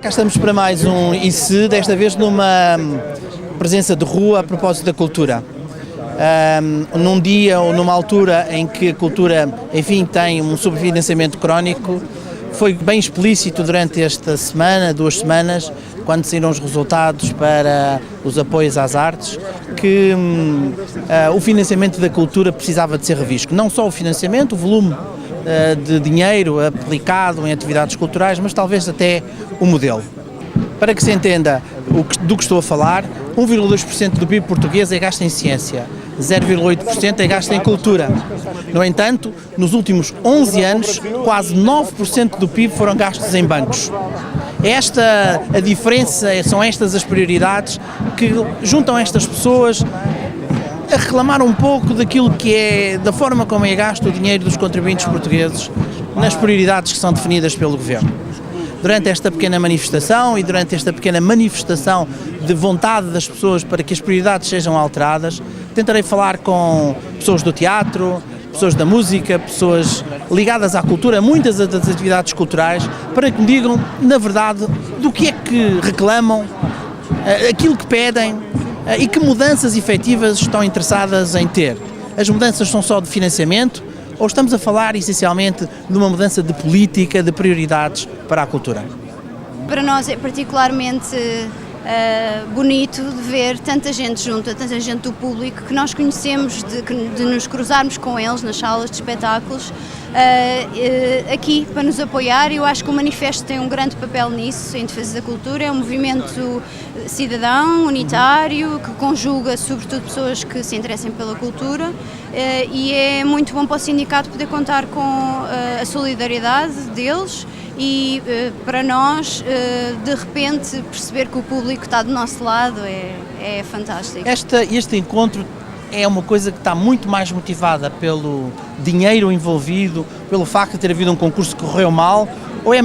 Cá estamos para mais um ICE, desta vez numa presença de rua a propósito da cultura. Num dia ou numa altura em que a cultura, enfim, tem um subfinanciamento crónico, foi bem explícito durante esta semana, 2 semanas, quando saíram os resultados para os apoios às artes, que o financiamento da cultura precisava de ser revisto. Não só o financiamento, o volume de dinheiro aplicado em atividades culturais, mas talvez até o modelo. Para que se entenda do que estou a falar, 1,2% do PIB português é gasto em ciência, 0,8% é gasto em cultura. No entanto, nos últimos 11 anos, quase 9% do PIB foram gastos em bancos. Esta a diferença, são estas as prioridades que juntam estas pessoas a reclamar um pouco daquilo que é, da forma como é gasto o dinheiro dos contribuintes portugueses nas prioridades que são definidas pelo Governo. Durante esta pequena manifestação e durante esta pequena manifestação de vontade das pessoas para que as prioridades sejam alteradas, tentarei falar com pessoas do teatro, pessoas da música, pessoas ligadas à cultura, muitas das atividades culturais, para que me digam, na verdade, do que é que reclamam, aquilo que pedem e que mudanças efetivas estão interessadas em ter. As mudanças são só de financiamento ou estamos a falar essencialmente de uma mudança de política, de prioridades para a cultura? Para nós é particularmente bonito de ver tanta gente junta, tanta gente do público que nós conhecemos, de nos cruzarmos com eles nas salas de espetáculos, aqui para nos apoiar. Eu acho que o Manifesto tem um grande papel nisso, em defesa da cultura. É um movimento cidadão, unitário, que conjuga sobretudo pessoas que se interessem pela cultura, e é muito bom para o sindicato poder contar com a solidariedade deles e para nós, de repente, perceber que o público está do nosso lado é fantástico. Este encontro é uma coisa que está muito mais motivada pelo dinheiro envolvido, pelo facto de ter havido um concurso que correu mal, ou é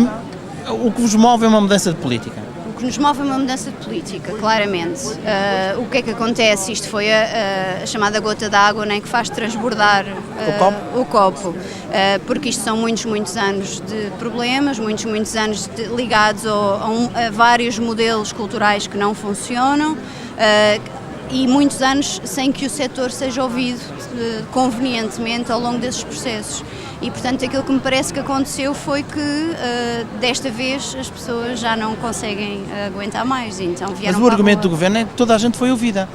o que vos move é uma mudança de política? O que nos move é uma mudança de política, claramente. O que é que acontece? Isto foi a chamada gota d'água, né, que faz transbordar o copo. Porque isto são muitos anos de problemas, muitos anos ligados a vários modelos culturais que não funcionam, e muitos anos sem que o setor seja ouvido convenientemente ao longo desses processos. E, portanto, aquilo que me parece que aconteceu foi que, desta vez, as pessoas já não conseguem aguentar mais. Então vieram. Mas o argumento do Governo é que toda a gente foi ouvida.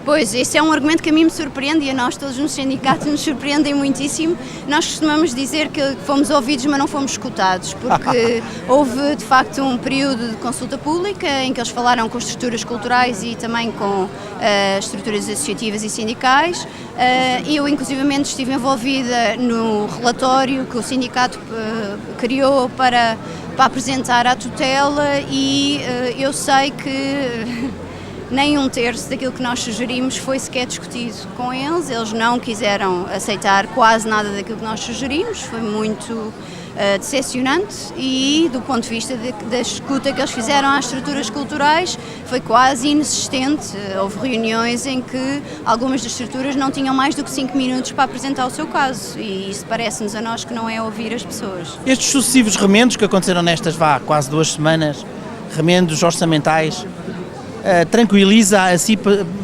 Pois, esse é um argumento que a mim me surpreende e a nós todos nos sindicatos nos surpreendem muitíssimo. Nós costumamos dizer que fomos ouvidos, mas não fomos escutados, porque houve de facto um período de consulta pública em que eles falaram com estruturas culturais e também com estruturas associativas e sindicais. Eu inclusivamente estive envolvida no relatório que o sindicato criou para apresentar à tutela e eu sei que nem 1/3 daquilo que nós sugerimos foi sequer discutido com eles. Eles não quiseram aceitar quase nada daquilo que nós sugerimos, foi muito decepcionante e, do ponto de vista da escuta que eles fizeram às estruturas culturais, foi quase inexistente. Houve reuniões em que algumas das estruturas não tinham mais do que 5 minutos para apresentar o seu caso e isso parece-nos a nós que não é ouvir as pessoas. Estes sucessivos remendos que aconteceram nestas quase 2 semanas, remendos orçamentais, tranquiliza a si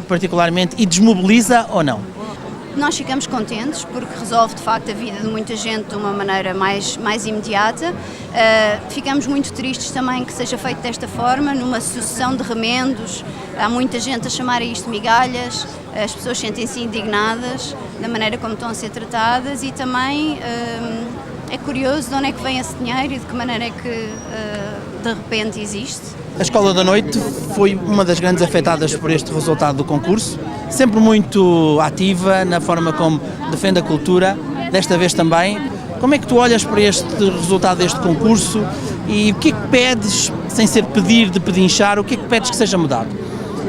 particularmente e desmobiliza ou não? Nós ficamos contentes porque resolve de facto a vida de muita gente de uma maneira mais imediata. Ficamos muito tristes também que seja feito desta forma, numa sucessão de remendos. Há muita gente a chamar a isto migalhas, as pessoas sentem-se indignadas da maneira como estão a ser tratadas e também é curioso de onde é que vem esse dinheiro e de que maneira é que de repente existe. A Escola da Noite foi uma das grandes afetadas por este resultado do concurso, sempre muito ativa na forma como defende a cultura, desta vez também. Como é que tu olhas para este resultado deste concurso e o que é que pedes, sem ser pedir de pedinchar, o que é que pedes que seja mudado?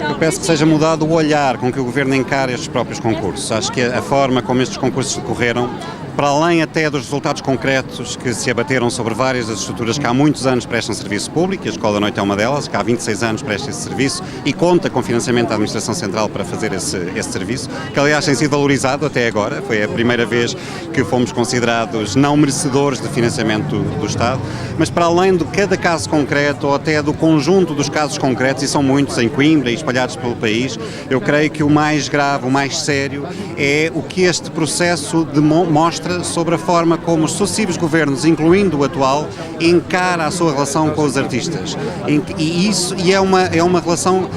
Eu peço que seja mudado o olhar com que o Governo encara estes próprios concursos. Acho que a forma como estes concursos decorreram para além até dos resultados concretos que se abateram sobre várias das estruturas que há muitos anos prestam serviço público, e a Escola da Noite é uma delas, que há 26 anos presta esse serviço e conta com financiamento da Administração Central para fazer esse serviço, que aliás tem sido valorizado até agora, foi a primeira vez que fomos considerados não merecedores de financiamento do Estado, mas para além de cada caso concreto ou até do conjunto dos casos concretos, e são muitos em Coimbra e espalhados pelo país, eu creio que o mais grave, o mais sério, é o que este processo mostra sobre a forma como os sucessivos governos, incluindo o atual, encara a sua relação com os artistas. E é uma relação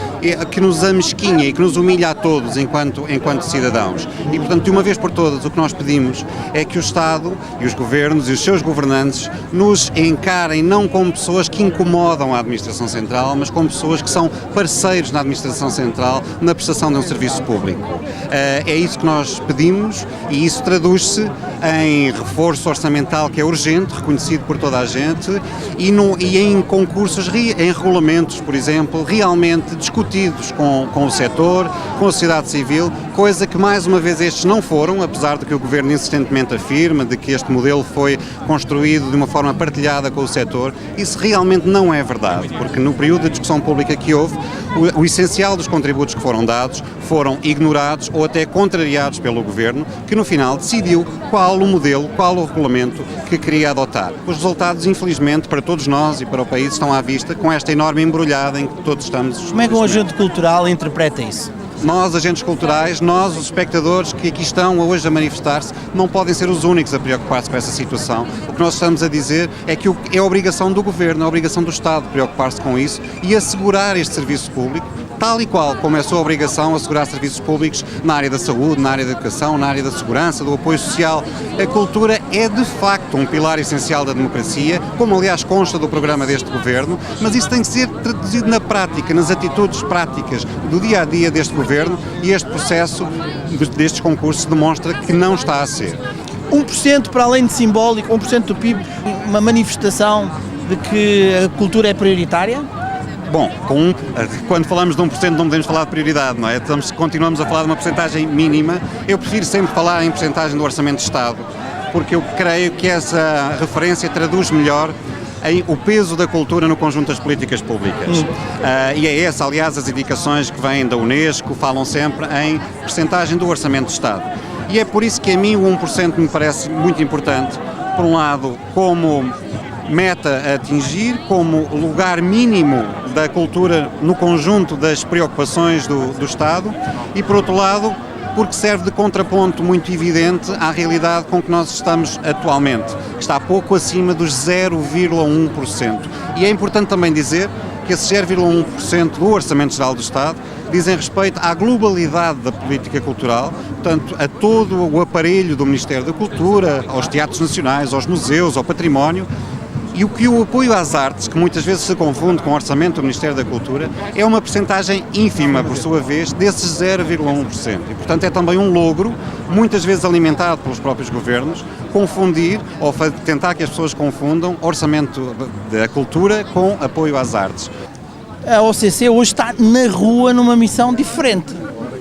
que nos amesquinha e que nos humilha a todos enquanto cidadãos. E, portanto, de uma vez por todas, o que nós pedimos é que o Estado e os governos e os seus governantes nos encarem não como pessoas que incomodam a Administração Central, mas como pessoas que são parceiros na Administração Central na prestação de um serviço público. É isso que nós pedimos e isso traduz-se em reforço orçamental que é urgente, reconhecido por toda a gente, e em concursos, em regulamentos, por exemplo, realmente discutidos com o setor, com a sociedade civil, coisa que mais uma vez estes não foram, apesar de que o Governo insistentemente afirma de que este modelo foi construído de uma forma partilhada com o setor. Isso realmente não é verdade, porque no período de discussão pública que houve, o essencial dos contributos que foram dados foram ignorados ou até contrariados pelo Governo, que no final decidiu qual o modelo, qual o regulamento que queria adotar. Os resultados, infelizmente, para todos nós e para o país estão à vista com esta enorme embrulhada em que todos estamos. Como é que um agente cultural interpreta isso? Nós, agentes culturais, nós, os espectadores que aqui estão hoje a manifestar-se, não podem ser os únicos a preocupar-se com essa situação. O que nós estamos a dizer é que é a obrigação do Governo, é a obrigação do Estado preocupar-se com isso e assegurar este serviço público, tal e qual como é a sua obrigação assegurar serviços públicos na área da saúde, na área da educação, na área da segurança, do apoio social. A cultura é de facto um pilar essencial da democracia, como aliás consta do programa deste Governo, mas isso tem que ser traduzido na prática, nas atitudes práticas do dia a dia deste Governo, e este processo destes concursos demonstra que não está a ser. 1% para além de simbólico, 1% do PIB, uma manifestação de que a cultura é prioritária? Bom, quando falamos de 1% não podemos falar de prioridade, não é? Continuamos a falar de uma percentagem mínima. Eu prefiro sempre falar em percentagem do Orçamento de Estado, porque eu creio que essa referência traduz melhor o peso da cultura no conjunto das políticas públicas. E é essa, aliás, as indicações que vêm da Unesco falam sempre em percentagem do Orçamento de Estado. E é por isso que a mim o 1% me parece muito importante, por um lado, como meta a atingir, como lugar mínimo da cultura no conjunto das preocupações do Estado, e por outro lado, porque serve de contraponto muito evidente à realidade com que nós estamos atualmente, que está pouco acima dos 0,1%. E é importante também dizer que esse 0,1% do Orçamento Geral do Estado dizem respeito à globalidade da política cultural, portanto, a todo o aparelho do Ministério da Cultura, aos teatros nacionais, aos museus, ao património. E o apoio às artes, que muitas vezes se confunde com o orçamento do Ministério da Cultura, é uma percentagem ínfima, por sua vez, desses 0,1%. E, portanto, é também um logro, muitas vezes alimentado pelos próprios governos, confundir ou tentar que as pessoas confundam orçamento da cultura com apoio às artes. A OCC hoje está na rua numa missão diferente.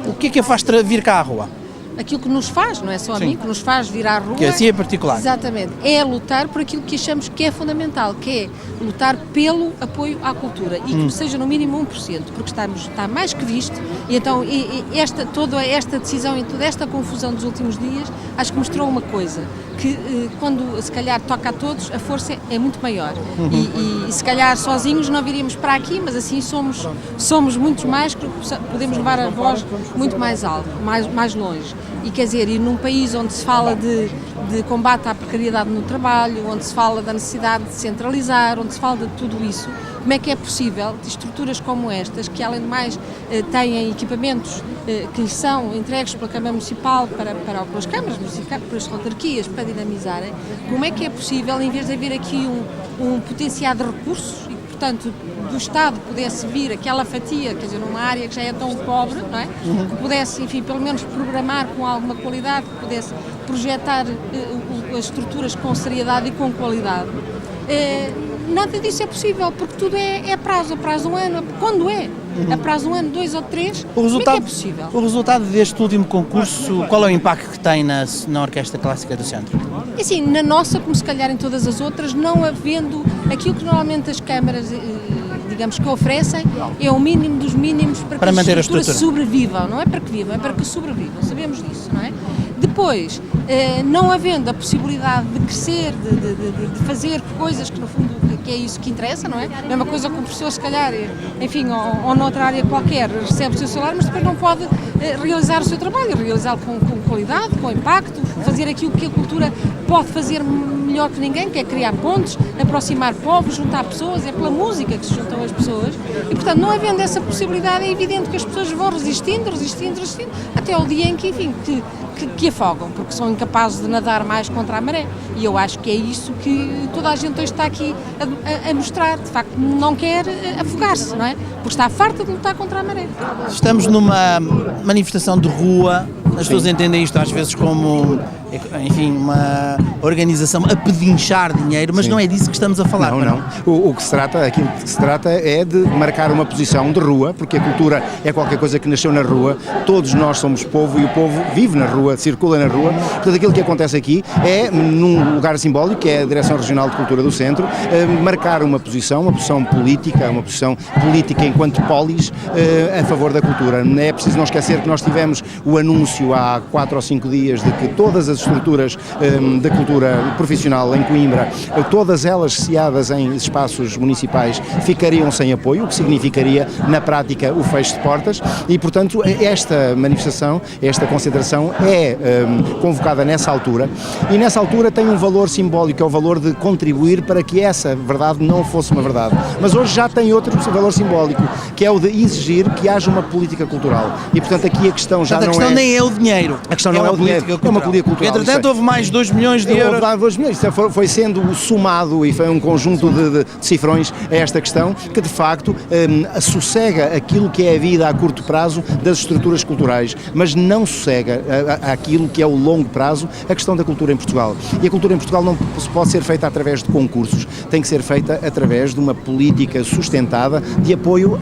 O que é que a faz vir cá à rua? Aquilo que nos faz, não é só a mim, que nos faz vir à rua. Que assim é particular. Exatamente. É lutar por aquilo que achamos que é fundamental, que é lutar pelo apoio à cultura e que seja no mínimo 1%, porque está mais que visto. E então toda esta decisão e toda esta confusão dos últimos dias, acho que mostrou uma coisa, que quando se calhar toca a todos, a força é muito maior. E se calhar sozinhos não viríamos para aqui, mas assim somos muitos mais, que podemos levar a voz muito mais alto, mais longe. E quer dizer, e num país onde se fala de combate à precariedade no trabalho, onde se fala da necessidade de centralizar, onde se fala de tudo isso, como é que é possível de estruturas como estas, que além de mais têm equipamentos que lhes são entregues pela Câmara Municipal pelas câmaras municipais, pelas autarquias, para dinamizarem, como é que é possível, em vez de haver aqui um potenciado de recursos, e portanto do Estado pudesse vir aquela fatia, quer dizer, numa área que já é tão pobre, não é? Que pudesse, enfim, pelo menos programar com alguma qualidade, que pudesse projetar as estruturas com seriedade e com qualidade. nada disso é possível, porque tudo é a prazo de um ano. Quando é? A prazo de um ano, 2 ou 3, como é que é possível? O resultado deste último concurso, qual é o impacto que tem na Orquestra Clássica do Centro? Assim, na nossa, como se calhar em todas as outras, não havendo aquilo que normalmente as câmaras, digamos, que oferecem, é o mínimo dos mínimos para que manter as estruturas sobrevivam. Não é para que vivam, é para que sobrevivam, sabemos disso, não é? Depois, não havendo a possibilidade de crescer, de fazer coisas que no fundo, que é isso que interessa, não é? Não é uma coisa que o professor, se calhar, enfim, ou noutra área qualquer, recebe o seu salário, mas depois não pode realizar o seu trabalho, realizá-lo com qualidade, com impacto, fazer aquilo que a cultura pode fazer melhor que ninguém, que é criar pontes, aproximar povos, juntar pessoas, é pela música que se juntam as pessoas, e portanto, não havendo essa possibilidade, é evidente que as pessoas vão resistindo, até ao dia em que, enfim, que afogam, porque são incapazes de nadar mais contra a maré. E eu acho que é isso que toda a gente hoje está aqui a mostrar. De facto, não quer afogar-se, não é? Porque está farta de lutar contra a maré. Estamos numa manifestação de rua, as pessoas entendem isto às vezes como, enfim, uma organização a pedinchar dinheiro, mas não é disso que estamos a falar. Não. Aquilo que se trata é de marcar uma posição de rua, porque a cultura é qualquer coisa que nasceu na rua, todos nós somos povo e o povo vive na rua, circula na rua, portanto aquilo que acontece aqui é, num lugar simbólico, que é a Direção Regional de Cultura do Centro, marcar uma posição política, enquanto polis, a favor da cultura. É preciso não esquecer que nós tivemos o anúncio há 4 ou 5 dias de que todas as estruturas da cultura profissional em Coimbra, todas elas sediadas em espaços municipais, ficariam sem apoio, o que significaria, na prática, o fecho de portas e, portanto, esta manifestação, esta concentração é convocada nessa altura e nessa altura tem um valor simbólico, é o valor de contribuir para que essa verdade não fosse uma verdade. Mas hoje já tem outro valor simbólico, que é o de exigir que haja uma política cultural. E, portanto, aqui a questão já não é... A questão nem é o dinheiro. A questão não é o dinheiro, é uma política cultural. Entretanto, houve mais 2 milhões de euros. Houve 2 milhões, isso foi sendo somado e foi um conjunto de cifrões a esta questão que, de facto, sossega aquilo que é a vida a curto prazo das estruturas culturais, mas não sossega aquilo que é o longo prazo, a questão da cultura em Portugal. E a cultura em Portugal não pode ser feita através de concursos, tem que ser feita através de uma política sustentada de apoio,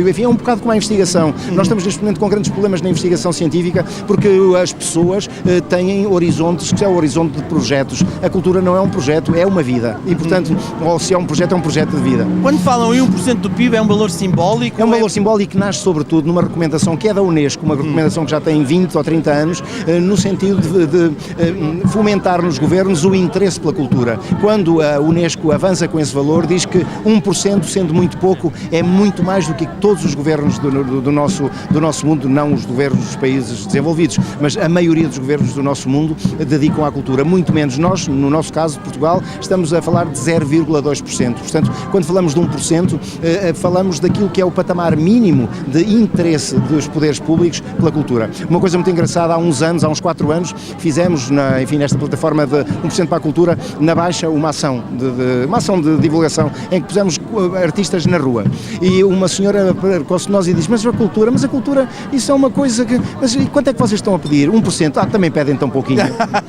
enfim, é um bocado como a investigação. Nós estamos neste momento com grandes problemas na investigação científica porque as pessoas têm horizontes, que é o horizonte de projetos. A cultura não é um projeto, é uma vida. E, portanto, ou se é um projeto de vida. Quando falam em 1% do PIB, é um valor simbólico? É um valor simbólico que nasce, sobretudo, numa recomendação que é da Unesco, uma recomendação que já tem 20 ou 30 anos, no sentido de fomentar nos governos o interesse pela cultura. Quando a Unesco avança com esse valor, diz que 1%, sendo muito pouco, é muito mais do que todos os governos do nosso mundo, não os governos dos países desenvolvidos, mas a maioria dos governos do nosso mundo dedicam à cultura. Muito menos nós, no nosso caso, Portugal, estamos a falar de 0,2%. Portanto, quando falamos de 1%, falamos daquilo que é o patamar mínimo de interesse dos poderes públicos pela cultura. Uma coisa muito engraçada, há uns 4 anos, fizemos, nesta plataforma de 1% para a cultura, na Baixa, uma ação de divulgação, em que pusemos artistas na rua. E uma senhora aproximou-se de nós e disse, mas a cultura, isso é uma coisa que... Mas e quanto é que vocês estão a pedir? 1%? Também pedem tão pouquinho.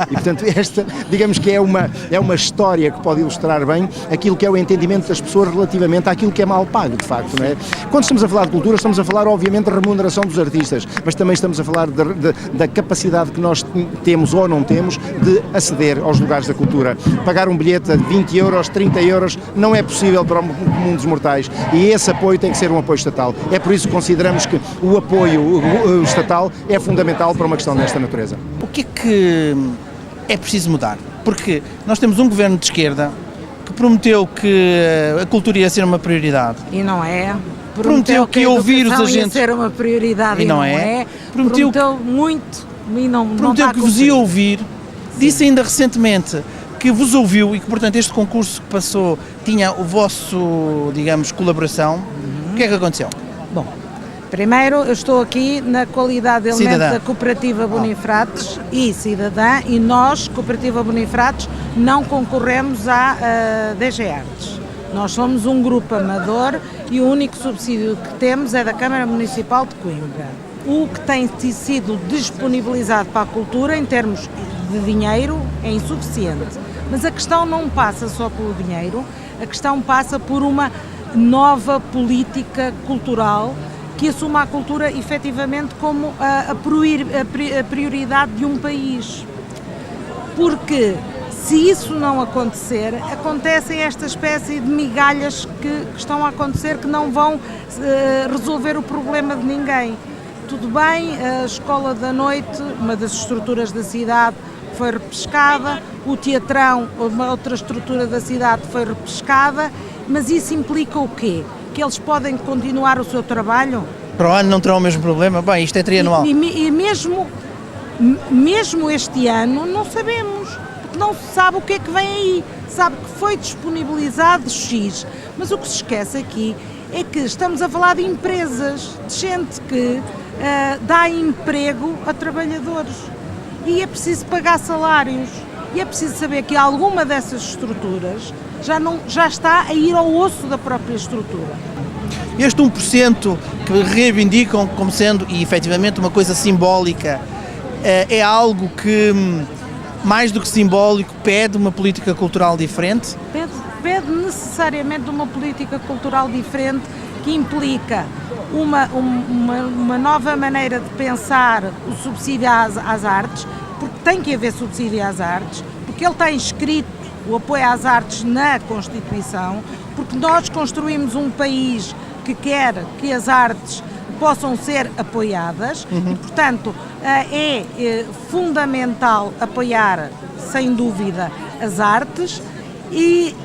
E, portanto, esta, digamos que é uma história que pode ilustrar bem aquilo que é o entendimento das pessoas relativamente àquilo que é mal pago, de facto, não é? Quando estamos a falar de cultura, estamos a falar, obviamente, da remuneração dos artistas, mas também estamos a falar da capacidade que nós temos ou não temos de aceder aos lugares da cultura. Pagar um bilhete a 20 euros, 30 euros, não é possível para o comum dos mortais. E esse apoio tem que ser um apoio estatal. É por isso que consideramos que o apoio estatal é fundamental para uma questão desta natureza. O que é preciso mudar? Porque nós temos um governo de esquerda que prometeu que a cultura ia ser uma prioridade. E não é. Prometeu que ia ouvir os agentes. Ia ser uma prioridade e não é. Prometeu muito e não prometeu que vos ia ouvir. Disse ainda recentemente que vos ouviu e que, portanto, este concurso que passou tinha o vosso, digamos, colaboração. O que é que aconteceu? Bom, primeiro eu estou aqui na qualidade de elemento da Cooperativa Bonifrates e cidadã, e nós, Cooperativa Bonifrates, não concorremos à DG Artes. Nós somos um grupo amador e o único subsídio que temos é da Câmara Municipal de Coimbra. O que tem sido disponibilizado para a cultura em termos de dinheiro é insuficiente. Mas a questão não passa só pelo dinheiro, A questão passa por uma nova política cultural que assuma a cultura efetivamente como a prioridade de um país. Porque se isso não acontecer, acontecem esta espécie de migalhas que estão a acontecer que não vão resolver o problema de ninguém. Tudo bem, a escola da noite, uma das estruturas da cidade, foi repescada, o teatrão, uma outra estrutura da cidade, foi repescada, mas isso implica o quê? Que eles podem continuar o seu trabalho? Para o ano não terão o mesmo problema? Bem, isto é trianual. E mesmo este ano não sabemos, porque não se sabe o que é que vem aí. Sabe que foi disponibilizado X, mas o que se esquece aqui é que estamos a falar de empresas, de gente que dá emprego a trabalhadores. E é preciso pagar salários, e é preciso saber que alguma dessas estruturas já está a ir ao osso da própria estrutura. Este 1% que reivindicam como sendo, e efetivamente, uma coisa simbólica, é algo que, mais do que simbólico, pede uma política cultural diferente? Pede necessariamente uma política cultural diferente que implica uma nova maneira de pensar o subsídio às artes, porque tem que haver subsídio às artes, porque ele está inscrito, o apoio às artes, na Constituição, porque nós construímos um país que quer que as artes possam ser apoiadas e, portanto, é fundamental apoiar, sem dúvida, as artes e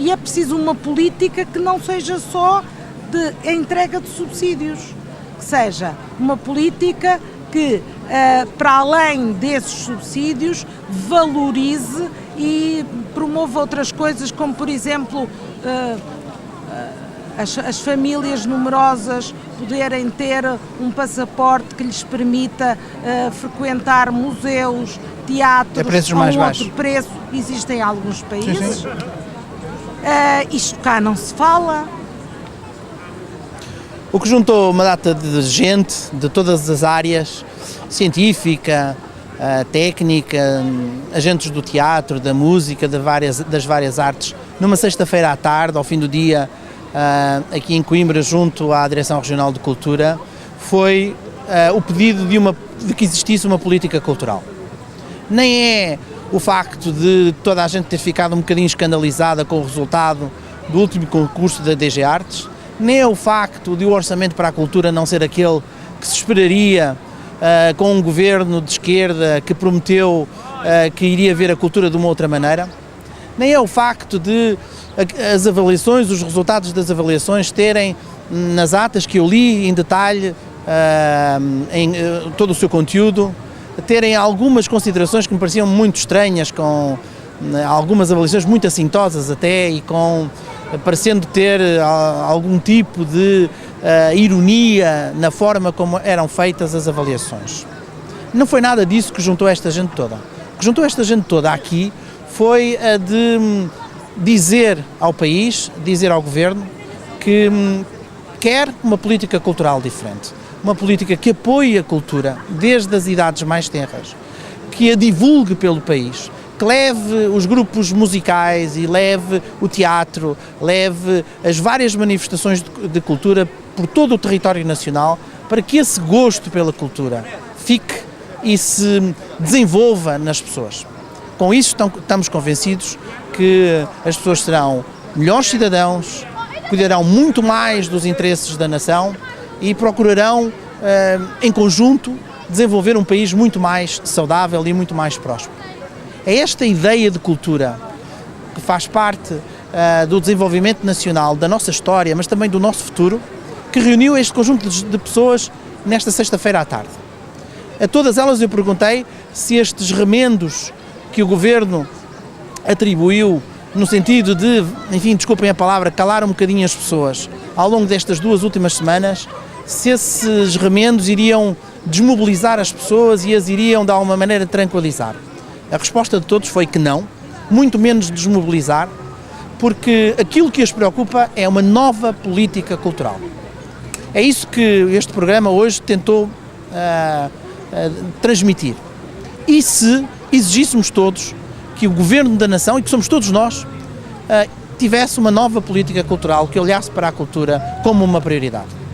é preciso uma política que não seja só de entrega de subsídios, que seja uma política que, para além desses subsídios, valorize e promova outras coisas, como, por exemplo, as famílias numerosas poderem ter um passaporte que lhes permita frequentar museus, teatros, a outro preço. Existem alguns países. Sim. Isto cá não se fala. O que juntou uma data de gente de todas as áreas, científica, técnica, agentes do teatro, da música, das várias artes, numa sexta-feira à tarde, ao fim do dia, aqui em Coimbra, junto à Direção Regional de Cultura, foi o pedido de que existisse uma política cultural. Nem é o facto de toda a gente ter ficado um bocadinho escandalizada com o resultado do último concurso da DG Artes, nem é o facto de o orçamento para a cultura não ser aquele que se esperaria com um governo de esquerda que prometeu que iria ver a cultura de uma outra maneira, nem é o facto de as avaliações, os resultados das avaliações terem nas atas que eu li em detalhe, em todo o seu conteúdo, terem algumas considerações que me pareciam muito estranhas, com algumas avaliações muito assintosas até e parecendo ter algum tipo de ironia na forma como eram feitas as avaliações. Não foi nada disso que juntou esta gente toda. O que juntou esta gente toda aqui foi a de dizer ao país, dizer ao governo que quer uma política cultural diferente, uma política que apoie a cultura desde as idades mais tenras, que a divulgue pelo país, que leve os grupos musicais e leve o teatro, leve as várias manifestações de cultura por todo o território nacional, para que esse gosto pela cultura fique e se desenvolva nas pessoas. Com isso estamos convencidos que as pessoas serão melhores cidadãos, cuidarão muito mais dos interesses da nação e procurarão, em conjunto, desenvolver um país muito mais saudável e muito mais próspero. É esta ideia de cultura que faz parte do desenvolvimento nacional, da nossa história, mas também do nosso futuro, que reuniu este conjunto de pessoas nesta sexta-feira à tarde. A todas elas eu perguntei se estes remendos que o Governo atribuiu no sentido de, enfim, desculpem a palavra, calar um bocadinho as pessoas ao longo destas 2 últimas semanas, se esses remendos iriam desmobilizar as pessoas e as iriam de alguma maneira tranquilizar. A resposta de todos foi que não, muito menos desmobilizar, porque aquilo que as preocupa é uma nova política cultural. É isso que este programa hoje tentou transmitir. E se exigíssemos todos que o Governo da Nação, e que somos todos nós, tivesse uma nova política cultural que olhasse para a cultura como uma prioridade.